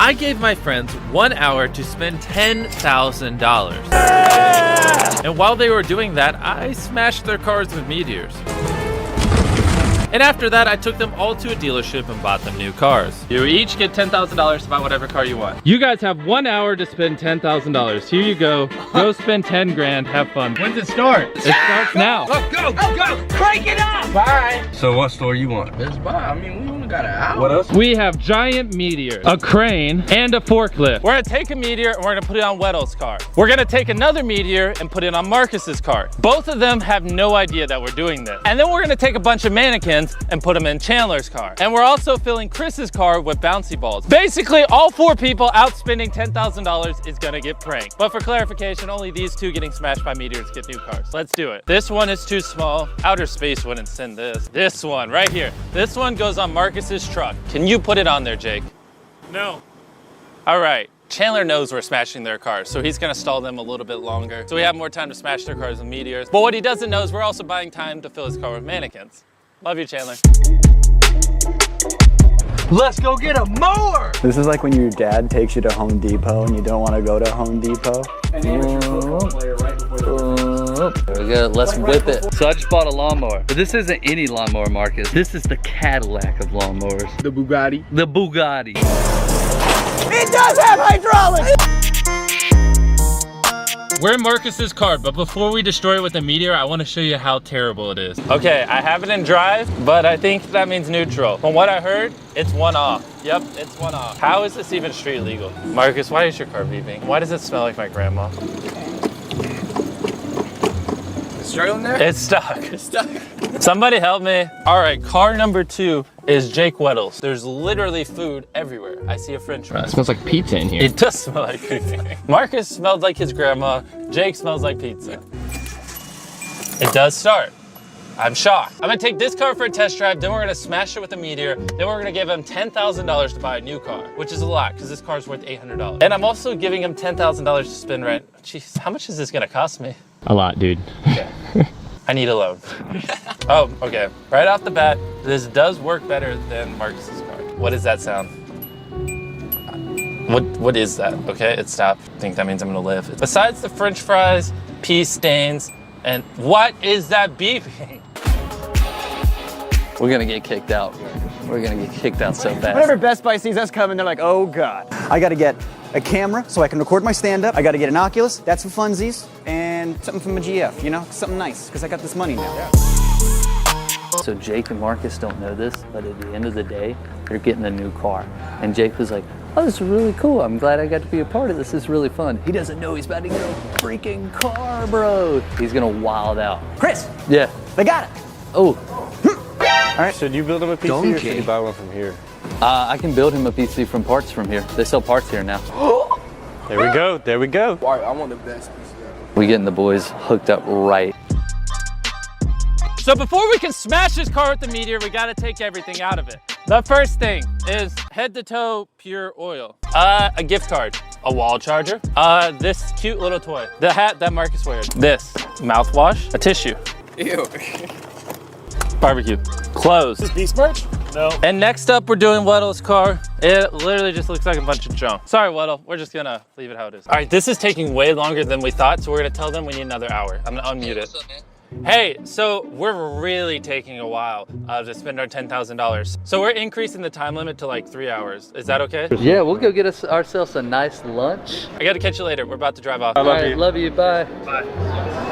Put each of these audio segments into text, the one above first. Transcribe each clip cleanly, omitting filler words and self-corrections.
I gave my friends 1 hour to spend $10,000. And while they were doing that, I smashed their cars with meteors. And after that, I took them all to a dealership and bought them new cars. You each get $10,000 to buy whatever car you want. You guys have 1 hour to spend $10,000. Here you go. Go spend 10 grand, have fun. When's it start? It starts now. Go! Break it up! Bye! So what store you want? Best Buy. I mean, we only got an hour. What else? We have giant meteors, a crane, and a forklift. We're gonna take a meteor and we're gonna put it on Weddle's car. We're gonna take another meteor and put it on Marcus's car. Both of them have no idea that we're doing this. And then we're gonna take a bunch of mannequins and put them in Chandler's car. And we're also filling Chris's car with bouncy balls. Basically, all 4 people out spending $10,000 is gonna get pranked. But for clarification, only these 2 getting smashed by meteors get new cars. Let's do it. This one is too small. Outer space wouldn't send this. This one right here. This one goes on Marcus's truck. Can you put it on there, Jake? No. All right. Chandler knows we're smashing their cars, so he's gonna stall them a little bit longer. So we have more time to smash their cars with meteors. But what he doesn't know is we're also buying time to fill his car with mannequins. Love you, Chandler. Let's go get a mower! This is like when your dad takes you to Home Depot and you don't want to go to Home Depot. And There we go, let's whip it. So I just bought a lawnmower, but this isn't any lawnmower, Marcus. This is the Cadillac of lawnmowers. The Bugatti. The Bugatti. It does have hydraulics! We're in Marcus's car, but before we destroy it with a meteor, I want to show you how terrible it is. Okay, I have it in drive, but I think that means neutral. From what I heard, it's 1 off. Yep, it's 1 off. How is this even street legal? Marcus, why is your car beeping? Why does it smell like my grandma? It's struggling there? It's stuck. It's stuck. Somebody help me. All right, car number 2 is Jake Weddle's. There's literally food everywhere. I see a french fry. It smells like pizza in here. It does smell like pizza. Marcus smelled like his grandma. Jake smells like pizza. It does start. I'm shocked. I'm gonna take this car for a test drive, then we're gonna smash it with a meteor, then we're gonna give him $10,000 to buy a new car, which is a lot, because this car's worth $800. And I'm also giving him $10,000 to spend rent. Jeez, how much is this gonna cost me? A lot, dude. Okay. I need a loan. Oh, okay. Right off the bat, this does work better than Marcus's car. What does that sound? What is that? Okay, it stopped. I think that means I'm gonna live. Besides the french fries, pea stains, and what is that beeping? We're gonna get kicked out. We're gonna get kicked out so fast. Whenever Best Buy sees us coming, they're like, oh God. I gotta get a camera so I can record my stand-up. I gotta get an Oculus, that's for funsies, and something from a GF, you know? Something nice, because I got this money now. So Jake and Marcus don't know this, but at the end of the day, they're getting a new car. And Jake was like, oh, this is really cool. I'm glad I got to be a part of this. This is really fun. He doesn't know he's about to get a freaking car, bro. He's gonna wild out. Chris, Yeah. they got it. Oh, All right. Should you build him a PC or should you buy one from here? I can build him a PC from parts from here. They sell parts here now. There we go, there we go. All right, I want the best piece of that. We getting the boys hooked up right. So before we can smash this car with the meteor, we gotta take everything out of it. The first thing is head to toe pure oil. A gift card, a wall charger, this cute little toy, the hat that Marcus wears, this mouthwash, a tissue, Ew. barbecue, clothes. Is this Beast merch? No. And next up, we're doing Weddle's car. It literally just looks like a bunch of junk. Sorry, Weddle, we're just gonna leave it how it is. All right, this is taking way longer than we thought, so we're gonna tell them we need another hour. I'm gonna unmute it. Hey, so we're really taking a while to spend our $10,000. So we're increasing the time limit to like 3 hours. Is that okay? Yeah, we'll go get ourselves a nice lunch. I gotta catch you later. We're about to drive off. I love All right, you. love you, bye. Bye.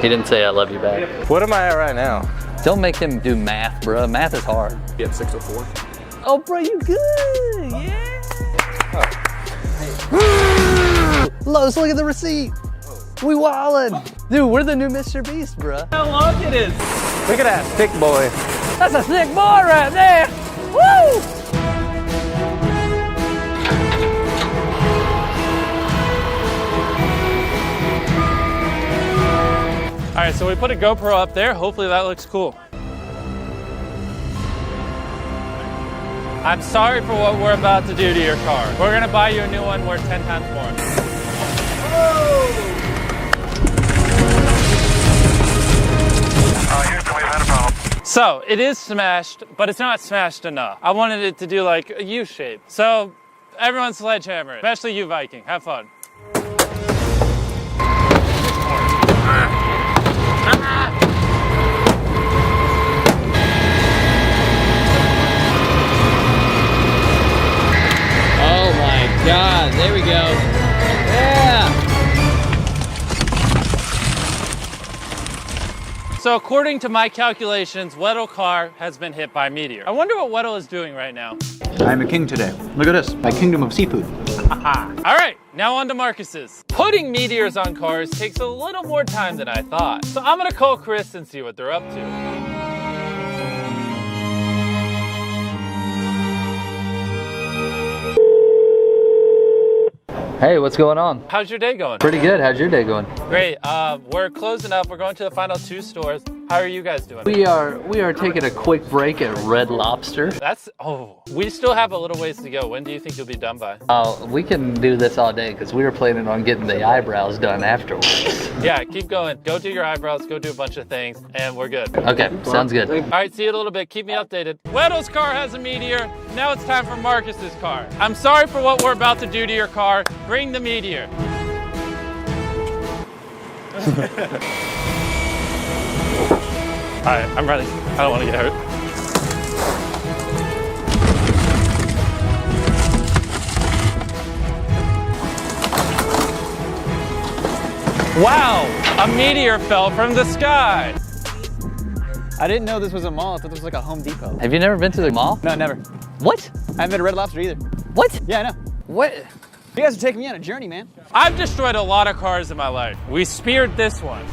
He didn't say I love you back. What am I at right now? Don't make him do math, bro. Math is hard. You have 604. Oh, bro, you good, yeah. Los, look at the receipt. We wildin'. Dude, we're the new Mr. Beast, bro. How long it is? Look at that thick boy. That's a thick boy right there. Woo! All right, so we put a GoPro up there. Hopefully that looks cool. I'm sorry for what we're about to do to your car. We're gonna buy you a new one worth 10 times more. Houston, we've had a problem. So it is smashed, but it's not smashed enough. I wanted it to do like a U shape. So Everyone sledgehammer it, especially you, Viking. Have fun. Oh my God, there we go. Yeah. So according to my calculations, Weddle car has been hit by a meteor. I wonder what Weddle is doing right now. I'm a king today. Look at this, my kingdom of seafood. All right, now on to Marcus's. Putting meteors on cars takes a little more time than I thought. So I'm gonna call Chris and see what they're up to. Hey, what's going on? How's your day going? Pretty good. How's your day going? Great. We're closing up. We're going to the final 2 stores. How are you guys doing? We are taking a quick break at Red Lobster. We still have a little ways to go. When do you think you'll be done by? We can do this all day because we were planning on getting the eyebrows done afterwards. Yeah, keep going. Go do your eyebrows, go do a bunch of things, and we're good. Okay, sounds good. All right, see you in a little bit. Keep me updated. Weddle's car has a meteor. Now it's time for Marcus's car. I'm sorry for what we're about to do to your car. Bring the meteor. All right, I'm ready. I don't want to get hurt. Wow, a meteor fell from the sky. I didn't know this was a mall. I thought this was like a Home Depot. Have you never been to the mall? No, never. What? I haven't been to Red Lobster either. What? Yeah, I know. What? You guys are taking me on a journey, man. I've destroyed a lot of cars in my life. We speared this one.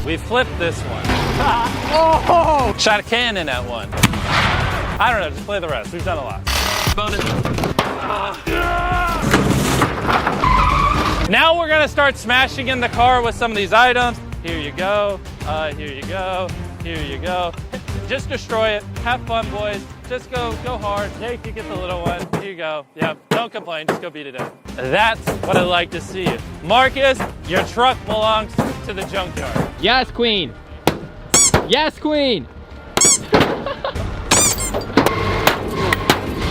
We flipped this one. Oh! Shot a cannon at one. I don't know, just play the rest. We've done a lot. Bonus. Now we're gonna start smashing in the car with some of these items. Here you go, here you go, here you go. Just destroy it. Have fun, boys. Just go hard. Jake, you get the little one. Here you go. Yep, don't complain, just go beat it in. That's what I like to see. Marcus, your truck belongs to the junkyard. Yes, Queen. Yes, Queen.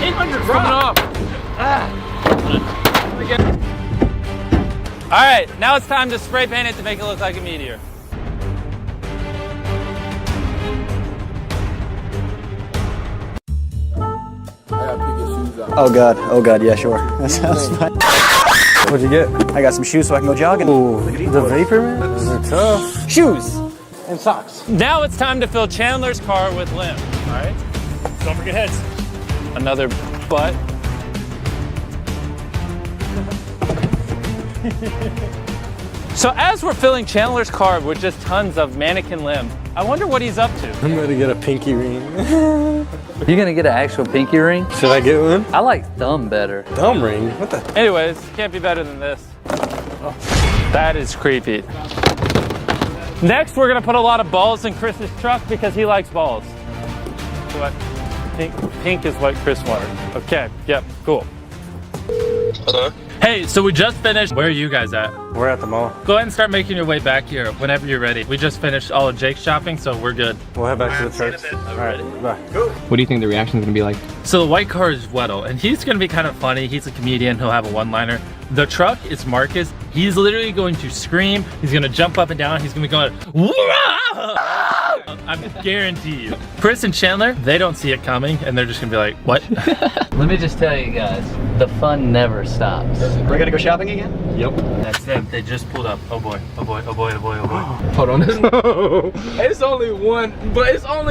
800 coming off. All right, now it's time to spray paint it to make it look like a meteor. Oh god, yeah, sure. That sounds fun. What'd you get? I got some shoes so I can go jogging. Ooh, the vapor man? Those are tough. Shoes! And socks. Now it's time to fill Chandler's car with limb. All right, don't forget heads. Another butt. So as we're filling Chandler's car with just tons of mannequin limb, I wonder what he's up to. I'm gonna get a pinky ring. You gonna get an actual pinky ring? Should I get one? I like thumb better. Thumb ring? What the? Anyways, can't be better than this. Oh, that is creepy. Next, we're gonna put a lot of balls in Chris's truck because he likes balls. What? Pink is what Chris wanted. Okay, yep, cool. Hello? Hey, so we just finished. Where are you guys at? We're at the mall. Go ahead and start making your way back here whenever you're ready. We just finished all of Jake's shopping, so we're good. We'll head back to the church. All right, bye. What do you think the reaction is gonna be like? So the white car is Weddle, and he's gonna be kind of funny. He's a comedian, he'll have a one-liner. The truck is Marcus. He's literally going to scream. He's gonna jump up and down. He's gonna be going, I guarantee you. Chris and Chandler, they don't see it coming, and they're just gonna be like, what? Let me just tell you guys, the fun never stops. We're gonna go shopping again? Yep. That's them. They just pulled up. Oh boy, oh boy, oh boy, oh boy, oh boy. Hold on. It's only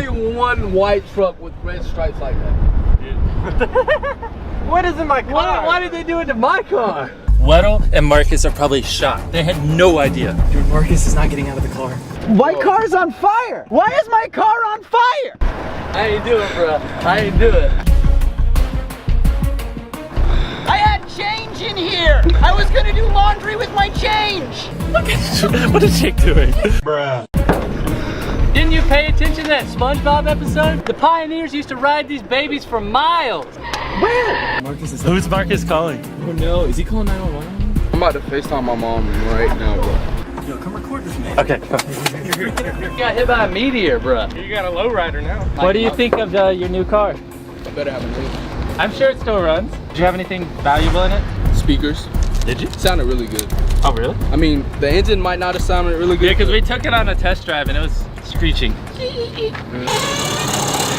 one white truck with red stripes like that. What is in my car? Why did they do it to my car? Weddle and Marcus are probably shocked. They had no idea. Dude, Marcus is not getting out of the car. White car's on fire! Why is my car on fire? I ain't do it, bro. I ain't do it. I had change in here! I was gonna do laundry with my change! What is Jake doing? Didn't you pay attention to that SpongeBob episode? The pioneers used to ride these babies for miles. Who's Marcus calling? Oh no, is he calling 911? I'm about to FaceTime my mom right now, bro. Yo, come record with me. Okay. You got hit by a meteor, bro. You got a lowrider now. What do you think of your new car? I better have a new. I'm sure it still runs. Did you have anything valuable in it? Speakers. Did you? Sounded really good. Oh, really? I mean, the engine might not have sounded really good. Yeah, because we took it on a test drive and it was screeching.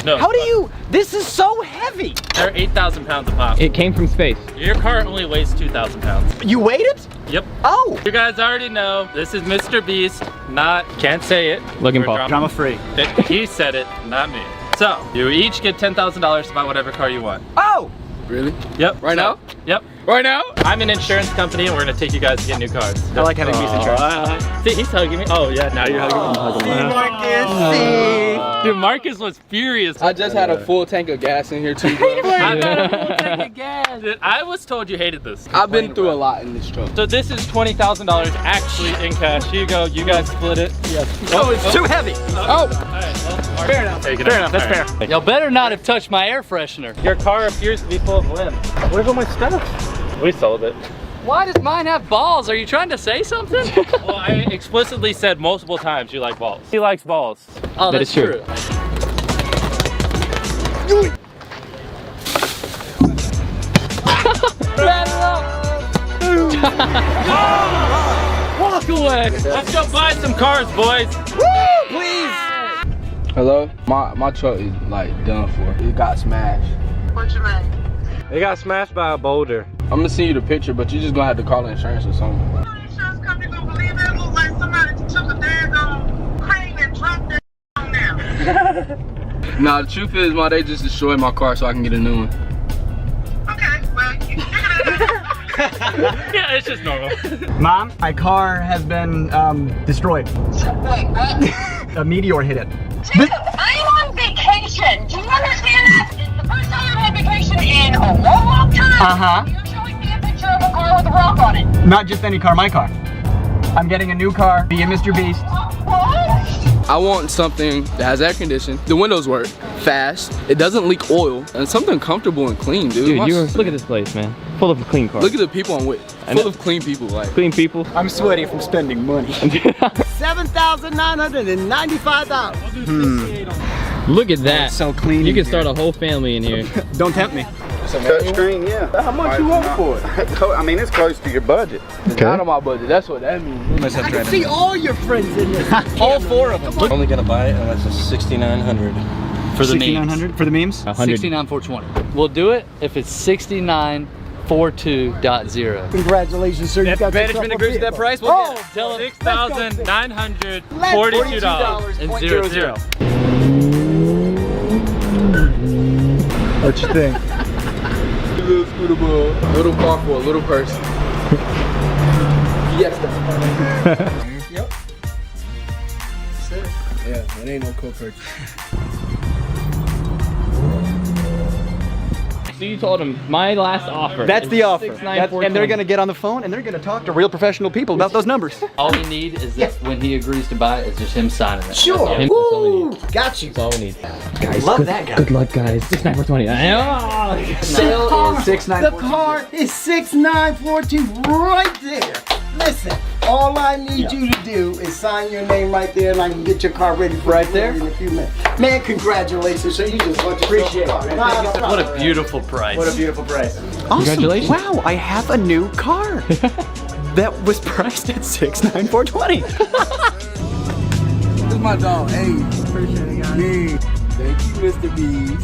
No. How do you? This is so heavy. They're 8,000 pounds a pop. It came from space. Your car only weighs 2,000 pounds. You weighed it? Yep. Oh. You guys already know, this is Mr. Beast, not, can't say it. Logan Paul. Drama free. He said it, not me. So, you each get $10,000 to buy whatever car you want. Oh. Really? Yep. Right now? Yep. Right now? I'm an insurance company and we're gonna take you guys to get new cars. I like having Beast insurance. See, he's hugging me. Oh yeah, now you're hugging me. Marcus. Dude, Marcus was furious. I just had a full tank of gas in here too, bro. I got a full tank of gas. Dude, I was told you hated this. I've been through a lot in this truck. So this is $20,000 actually in cash. Here you go. You guys split it. Yes. Oh, it's too heavy. Oh. All right, well, fair enough. Fair enough. That's fair. Y'all better not have touched my air freshener. Your car appears to be full of limbs. Where's all my stuff? We sold it. Why does mine have balls? Are you trying to say something? Well, I explicitly said multiple times you like balls. He likes balls. Oh, That that's is true. Walk away. Let's go buy some cars, boys. Hello? My truck is like done for. It got smashed. What's your name? They got smashed by a boulder. I'm gonna send you the picture, but you just gonna have to call the insurance or something. Insurance company gonna believe that? Look like somebody took a daggone crane and dropped that on there. Nah, the truth is, they just destroyed my car so I can get a new one. Okay, well, you figured it out. Yeah, it's just normal. Mom, my car has been destroyed. Wait, what? A meteor hit it. Jacob, I'm on vacation. Do you understand that? It's the first time I've had vacation in a long, long time. Uh-huh. You're showing me a picture of a car with a rock on it. Not just any car, my car. I'm getting a new car, be a Mr. Beast. What? I want something that has air conditioning, the windows work, fast, it doesn't leak oil, and something comfortable and clean, dude. Dude, look at this place, man. Full of clean cars. Look at the people I'm with. Full of clean people, like. Clean people. I'm sweaty from spending money. $7,995. Look at that. So clean. You can start a whole family in here. Don't tempt me. Touchscreen, yeah. How much you want for it? I mean, it's close to your budget. It's not on my budget, that's what that means. I can see all your friends in this. All four of them. I'm only gonna buy it unless it's 6,900. For the memes. 6,900 for the memes? 69420. We'll do it if it's 6942.0. Congratulations, sir. You got Management agrees to that price? Oh, Tell them $6,942.00. What you think? Little scooter ball. Little car for a little person. Yes, Yep. That's it. Yeah, it ain't no co-purchase. So you told him my last offer. That's is the offer. 69420. And they're gonna get on the phone and they're gonna talk to real professional people about those numbers. All we need is that when he agrees to buy it, it's just him signing it. Sure. Him- that's all we need. got you. That's all we need. Guys, Love that guy. Good luck, guys. 69420. Sale is 6,942. The car is 6942 right there. Listen, all I need you to do is sign your name right there and I can get your car ready for Right there? in a few minutes. Man, congratulations. So you just want to Appreciate it, man. What a beautiful price. What a beautiful price. Awesome. Congratulations. Wow, I have a new car. That was priced at 6,942. This is my dog. Hey, appreciate it, guys. Hey. Thank you, Mr. Beast.